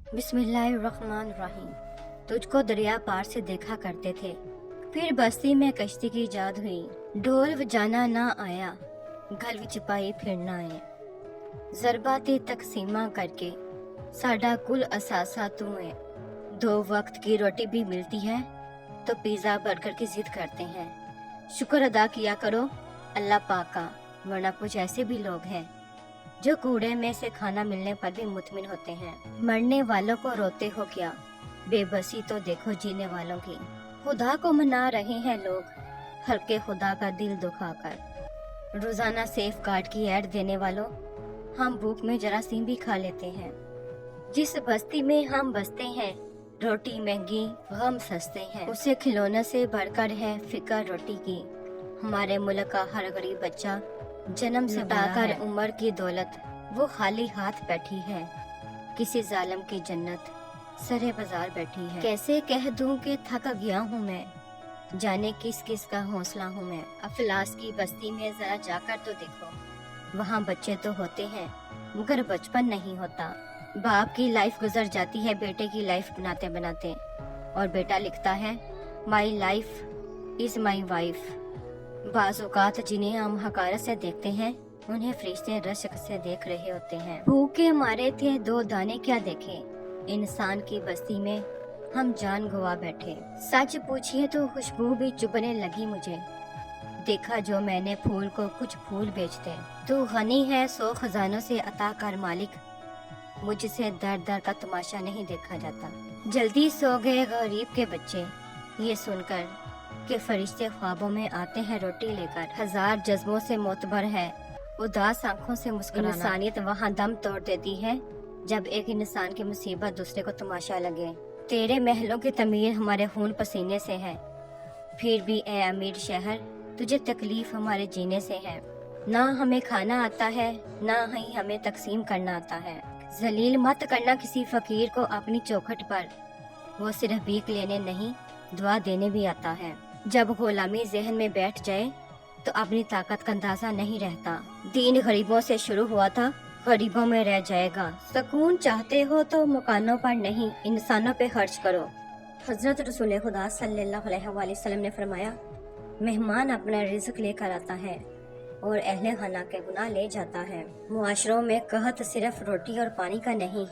بسم اللہ الرحمن الرحیم۔ تجھ کو دریا پار سے دیکھا کرتے تھے، پھر بستی میں کشتی کی ایجاد ہوئی۔ ڈھول بجانا نہ آیا، گھر وچ پائی پھرنا ہے۔ ضرباتی تقسیمہ کر کے ساڈا کل اثاثہ تو ہے۔ 2 وقت کی روٹی بھی ملتی ہے تو پیزا برگر کی ضد کرتے ہیں۔ شکر ادا کیا کرو اللہ پاک کا، ورنہ کچھ ایسے بھی لوگ ہیں جو کوڑے میں سے کھانا ملنے پر بھی مطمئن ہوتے ہیں۔ مرنے والوں کو روتے ہو کیا، بے بسی تو دیکھو جینے والوں کی۔ خدا کو منا رہے ہیں لوگ ہلکے خدا کا دل دکھا کر۔ روزانہ سیف گارڈ کی ایڈ دینے والوں، ہم بھوک میں جراثیم بھی کھا لیتے ہیں۔ جس بستی میں ہم بستے ہیں، روٹی مہنگی غم سستے ہیں۔ اسے کھلونے سے بڑھ کر ہے فکر روٹی کی۔ ہمارے ملک کا ہر غریب بچہ جنم سے پا کر عمر کی دولت وہ خالی ہاتھ بیٹھی ہے۔ کسی ظالم کی جنت سرے بازار بیٹھی ہے۔ کیسے کہہ دوں کہ تھک گیا ہوں میں، جانے کس کس کا حوصلہ ہوں میں۔ افلاس کی بستی میں ذرا جا کر تو دیکھو، وہاں بچے تو ہوتے ہیں مگر بچپن نہیں ہوتا۔ باپ کی لائف گزر جاتی ہے بیٹے کی لائف بناتے بناتے، اور بیٹا لکھتا ہے my life is my wife. بعض اوقات جنہیں ہم حقارت سے دیکھتے ہیں، انہیں فرشتے رشک سے دیکھ رہے ہوتے ہیں۔ بھوکے مارے تھے 2 دانے کیا دیکھے، انسان کی بستی میں ہم جان گوا بیٹھے۔ سچ پوچھئے تو خوشبو بھی چبھنے لگی مجھے، دیکھا جو میں نے پھول کو کچھ پھول بیچتے۔ تو غنی ہے 100 خزانوں سے عطا کر مالک، مجھ سے در در کا تماشا نہیں دیکھا جاتا۔ جلدی سو گئے غریب کے بچے، یہ سن کر کہ فرشتے خوابوں میں آتے ہیں روٹی لے کر۔ 1000 جذبوں سے معتبر ہے اداس آنکھوں سے مسکرانا۔ انسانیت وہاں دم توڑ دیتی ہے جب ایک انسان کی مصیبت دوسرے کو تماشا لگے۔ تیرے محلوں کی تعمیر ہمارے خون پسینے سے ہے، پھر بھی اے امیر شہر تجھے تکلیف ہمارے جینے سے ہے۔ نہ ہمیں کھانا آتا ہے، نہ ہی ہمیں تقسیم کرنا آتا ہے۔ ذلیل مت کرنا کسی فقیر کو اپنی چوکھٹ پر، وہ صرف بھیک لینے نہیں دعا دینے بھی آتا ہے۔ جب غلامی ذہن میں بیٹھ جائے تو اپنی طاقت کا اندازہ نہیں رہتا۔ دین غریبوں سے شروع ہوا تھا، غریبوں میں رہ جائے گا۔ سکون چاہتے ہو تو مکانوں پر نہیں انسانوں پہ خرچ کرو۔ حضرت رسول خدا صلی اللہ علیہ وآلہ وسلم نے فرمایا، مہمان اپنا رزق لے کر آتا ہے اور اہل خانہ کے گناہ لے جاتا ہے۔ معاشروں میں قحط صرف روٹی اور پانی کا نہیں،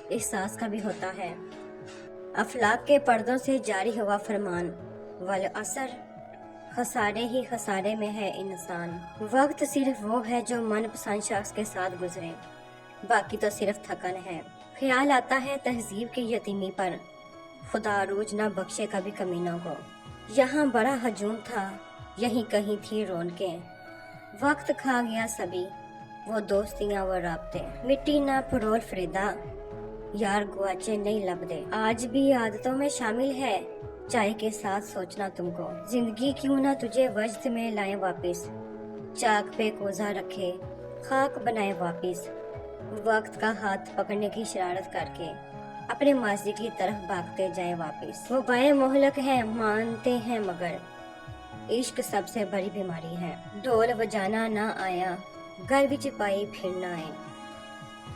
احساس کا بھی ہوتا ہے۔ افلاک کے پردوں سے جاری ہوا فرمان، والعصر، خسارے ہی خسارے میں ہے انسان۔ وقت صرف وہ ہے جو من پسند شخص کے ساتھ گزرے، باقی تو صرف تھکن ہے۔ خیال آتا ہے تہذیب کی یتیمی پر، خدا عروج نہ بخشے کبھی کمینوں کو۔ یہاں بڑا ہجوم تھا، یہیں کہیں تھی رونقیں، وقت کھا گیا سبھی وہ دوستیاں وہ رابطے۔ مٹی نہ پرول فریدا، یار گواچے نہیں لب دے۔ آج بھی عادتوں میں شامل ہے چائے کے ساتھ سوچنا تم کو، زندگی کیوں نہ تجھے وجد میں لائیں واپس، چاک پہ کوزہ رکھے خاک بنائے واپس۔ وقت کا ہاتھ پکڑنے کی شرارت کر کے اپنے ماضی کی طرف بھاگتے جائیں واپس۔ وہ بائیں مہلک ہیں مانتے ہیں مگر عشق سب سے بڑی بیماری ہے۔ ڈھول بجانا نہ آیا، گھر وچ پائی پھرنا ہے۔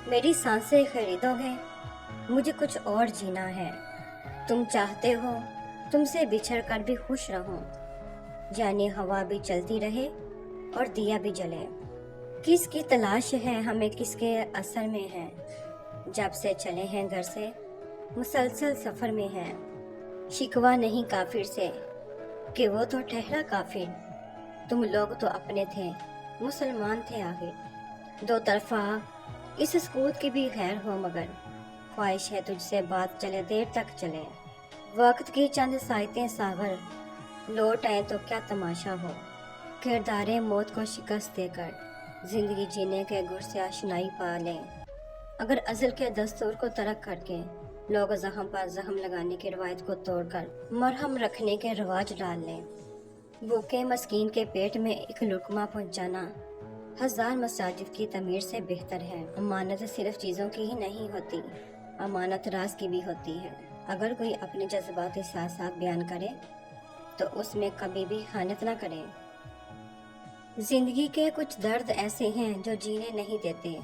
میری سانسیں خریدو گے، مجھے کچھ اور جینا ہے۔ تم چاہتے ہو تم سے بچھڑ کر بھی خوش رہوں، یعنی ہوا بھی چلتی رہے اور دیا بھی جلے۔ کس کی تلاش ہے ہمیں کس کے اثر میں ہے، جب سے چلے ہیں گھر سے مسلسل سفر میں ہیں۔ شکوہ نہیں کافر سے کہ وہ تو ٹھہرا کافر، تم لوگ تو اپنے تھے مسلمان تھے آخر۔ 2 طرفہ اس سکوت کی بھی خیر ہو مگر خواہش ہے تجھ سے بات چلے دیر تک چلے۔ وقت کی چند سائتیں ساغر لوٹ آئے تو کیا تماشا ہو، کردار موت کو شکست دے کر زندگی جینے کے گر سے آشنائی پا لیں۔ اگر ازل کے دستور کو ترک کر کے لوگ زخم پر زخم لگانے کی روایت کو توڑ کر مرہم رکھنے کے رواج ڈال لیں، بھوکے مسکین کے پیٹ میں ایک لقمہ پہنچانا 1000 مساجد کی تعمیر سے بہتر ہے۔ امانت صرف چیزوں کی ہی نہیں ہوتی، امانت راز کی بھی ہوتی ہے۔ اگر کوئی اپنے جذبات احساسات بیان کرے تو اس میں کبھی بھی خیانت نہ کرے۔ زندگی کے کچھ درد ایسے ہیں جو جینے نہیں دیتے،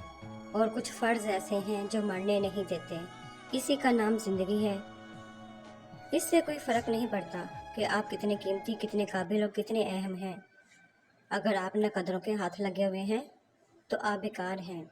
اور کچھ فرض ایسے ہیں جو مرنے نہیں دیتے۔ اسی کا نام زندگی ہے۔ اس سے کوئی فرق نہیں پڑتا کہ آپ کتنے قیمتی، کتنے قابل اور کتنے اہم ہیں۔ اگر آپ نہ قدروں کے ہاتھ لگے ہوئے ہیں تو آپ بیکار ہیں۔